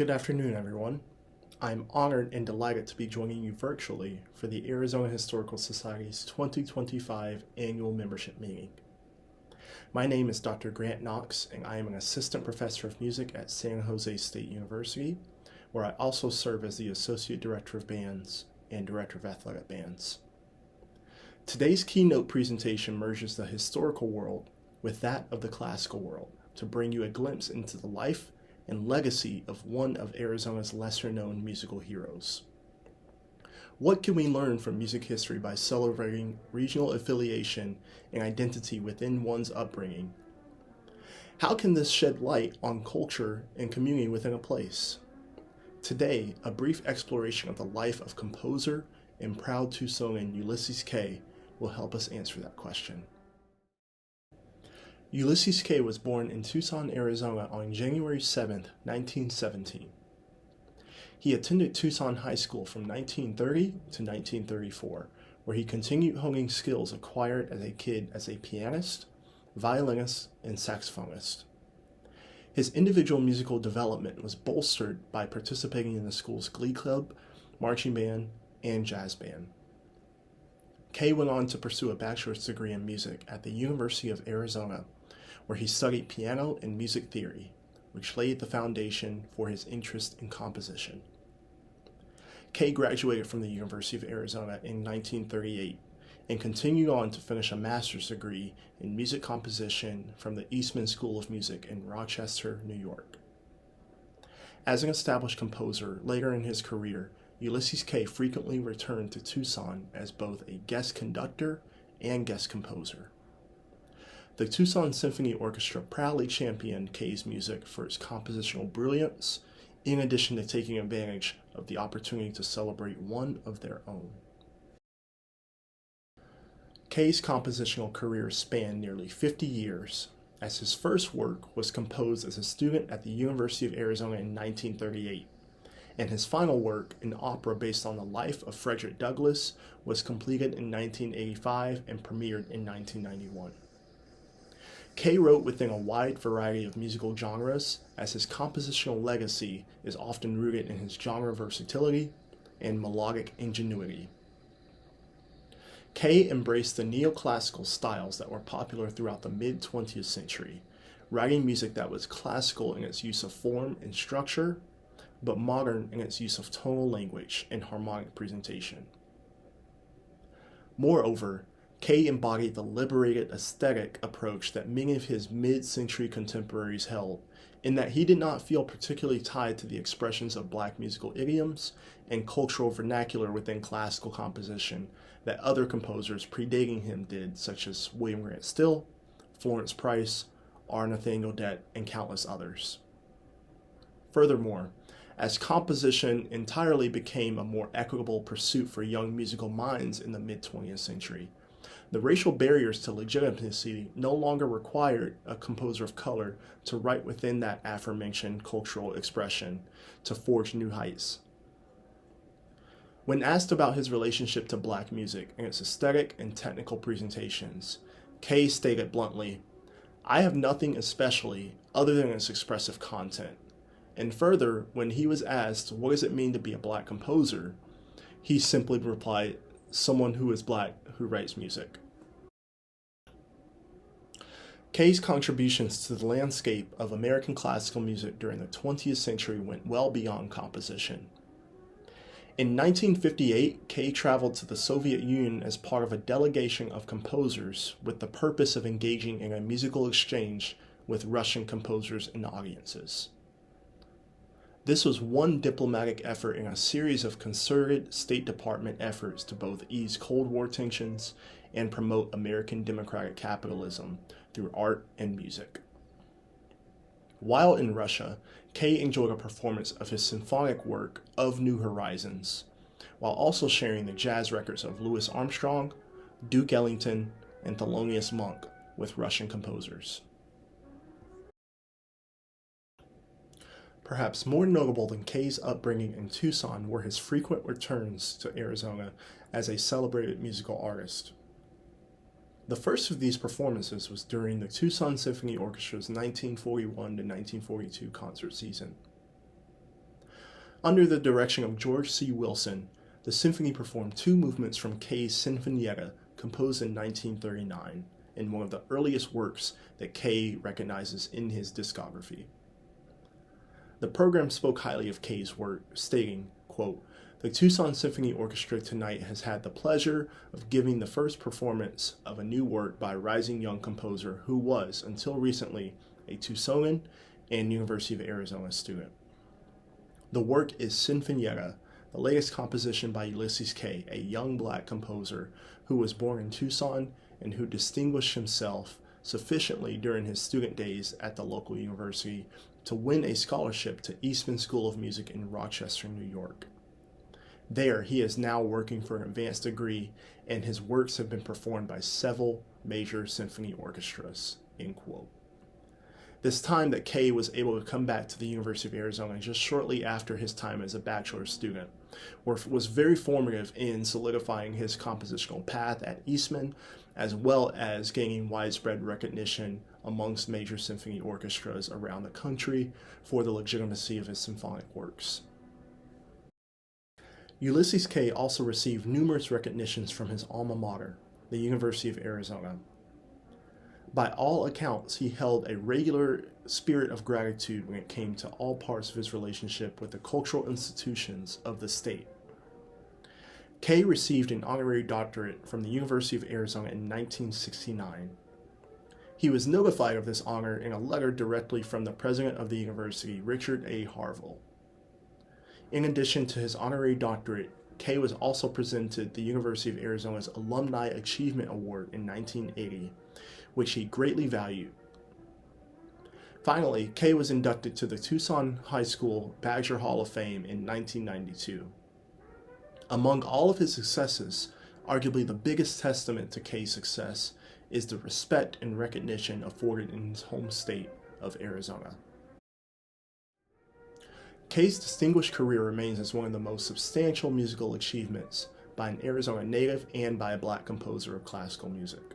Good afternoon, everyone. I'm honored and delighted to be joining you virtually for the Arizona Historical Society's 2025 annual membership meeting. My name is Dr. Grant Knox, and I am an assistant professor of music at San Jose State University, where I also serve as the associate director of bands and director of athletic bands. Today's keynote presentation merges the historical world with that of the classical world to bring you a glimpse into the life and legacy of one of Arizona's lesser-known musical heroes. What can we learn from music history by celebrating regional affiliation and identity within one's upbringing? How can this shed light on culture and community within a place? Today, a brief exploration of the life of composer and proud Tucsonan Ulysses Kay will help us answer that question. Ulysses Kay was born in Tucson, Arizona on January 7, 1917. He attended Tucson High School from 1930 to 1934, where he continued honing skills acquired as a kid as a pianist, violinist, and saxophonist. His individual musical development was bolstered by participating in the school's glee club, marching band, and jazz band. Kay went on to pursue a bachelor's degree in music at the University of Arizona, where he studied piano and music theory, which laid the foundation for his interest in composition. Kay graduated from the University of Arizona in 1938 and continued on to finish a master's degree in music composition from the Eastman School of Music in Rochester, New York. As an established composer later in his career, Ulysses Kay frequently returned to Tucson as both a guest conductor and guest composer. The Tucson Symphony Orchestra proudly championed Kay's music for its compositional brilliance, in addition to taking advantage of the opportunity to celebrate one of their own. Kay's compositional career spanned nearly 50 years, as his first work was composed as a student at the University of Arizona in 1938, and his final work, an opera based on the life of Frederick Douglass, was completed in 1985 and premiered in 1991. Kay wrote within a wide variety of musical genres, as his compositional legacy is often rooted in his genre versatility and melodic ingenuity. Kay embraced the neoclassical styles that were popular throughout the mid-20th century, writing music that was classical in its use of form and structure, but modern in its use of tonal language and harmonic presentation. Moreover, Kay embodied the liberated aesthetic approach that many of his mid-century contemporaries held, in that he did not feel particularly tied to the expressions of Black musical idioms and cultural vernacular within classical composition that other composers predating him did, such as William Grant Still, Florence Price, R. Nathaniel Dett, and countless others. Furthermore, as composition entirely became a more equitable pursuit for young musical minds in the mid-20th century, the racial barriers to legitimacy no longer required a composer of color to write within that aforementioned cultural expression to forge new heights. When asked about his relationship to Black music and its aesthetic and technical presentations, Kay stated bluntly, "I have nothing especially other than its expressive content." And further, when he was asked, what does it mean to be a Black composer, he simply replied, "Someone who is Black who writes music." Kay's contributions to the landscape of American classical music during the 20th century went well beyond composition. In 1958, Kay traveled to the Soviet Union as part of a delegation of composers with the purpose of engaging in a musical exchange with Russian composers and audiences. This was one diplomatic effort in a series of concerted State Department efforts to both ease Cold War tensions and promote American democratic capitalism through art and music. While in Russia, Kay enjoyed a performance of his symphonic work Of New Horizons, while also sharing the jazz records of Louis Armstrong, Duke Ellington, and Thelonious Monk with Russian composers. Perhaps more notable than Kay's upbringing in Tucson were his frequent returns to Arizona as a celebrated musical artist. The first of these performances was during the Tucson Symphony Orchestra's 1941 to 1942 concert season. Under the direction of George C. Wilson, the symphony performed two movements from Kay's Sinfonietta, composed in 1939, in one of the earliest works that Kay recognizes in his discography. The program spoke highly of Kay's work, stating, quote, "The Tucson Symphony Orchestra tonight has had the pleasure of giving the first performance of a new work by a rising young composer who was, until recently, a Tucsonan and University of Arizona student. The work is Sinfonietta, the latest composition by Ulysses Kay, a young black composer who was born in Tucson and who distinguished himself sufficiently during his student days at the local university to win a scholarship to Eastman School of Music in Rochester, New York. There, he is now working for an advanced degree, and his works have been performed by several major symphony orchestras," end quote. This time that Kay was able to come back to the University of Arizona just shortly after his time as a bachelor's student was very formative in solidifying his compositional path at Eastman, as well as gaining widespread recognition amongst major symphony orchestras around the country for the legitimacy of his symphonic works. Ulysses Kay also received numerous recognitions from his alma mater, the University of Arizona. By all accounts, he held a regular spirit of gratitude when it came to all parts of his relationship with the cultural institutions of the state. Kay received an honorary doctorate from the University of Arizona in 1969. He was notified of this honor in a letter directly from the president of the university, Richard A. Harville. In addition to his honorary doctorate, Kay was also presented the University of Arizona's Alumni Achievement Award in 1980, which he greatly valued. Finally, Kay was inducted to the Tucson High School Badger Hall of Fame in 1992. Among all of his successes, arguably the biggest testament to Kay's success is the respect and recognition afforded in his home state of Arizona. Kay's distinguished career remains as one of the most substantial musical achievements by an Arizona native and by a black composer of classical music.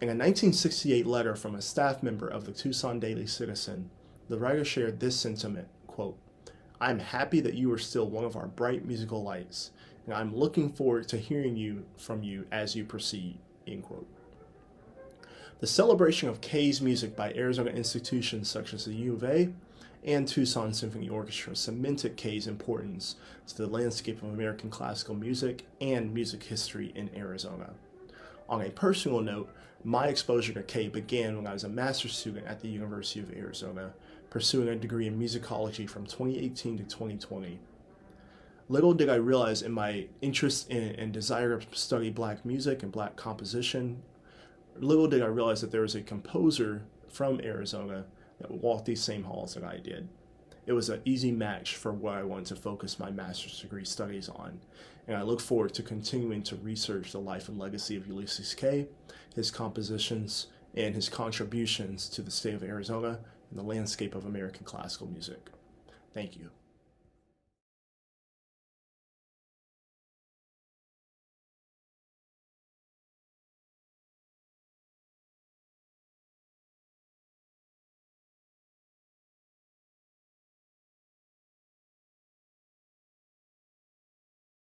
In a 1968 letter from a staff member of the Tucson Daily Citizen, the writer shared this sentiment, quote, "I'm happy that you are still one of our bright musical lights, and I'm looking forward to hearing from you as you proceed," end quote. The celebration of Kay's music by Arizona institutions such as the U of A and Tucson Symphony Orchestra cemented Kay's importance to the landscape of American classical music and music history in Arizona. On a personal note, my exposure to Kay began when I was a master's student at the University of Arizona, pursuing a degree in musicology from 2018 to 2020. Little did I realize in my interest in and desire to study black music and black composition, little did I realize that there was a composer from Arizona that walked these same halls that I did. It was an easy match for what I wanted to focus my master's degree studies on, and I look forward to continuing to research the life and legacy of Ulysses Kay, his compositions, and his contributions to the state of Arizona and the landscape of American classical music. Thank you.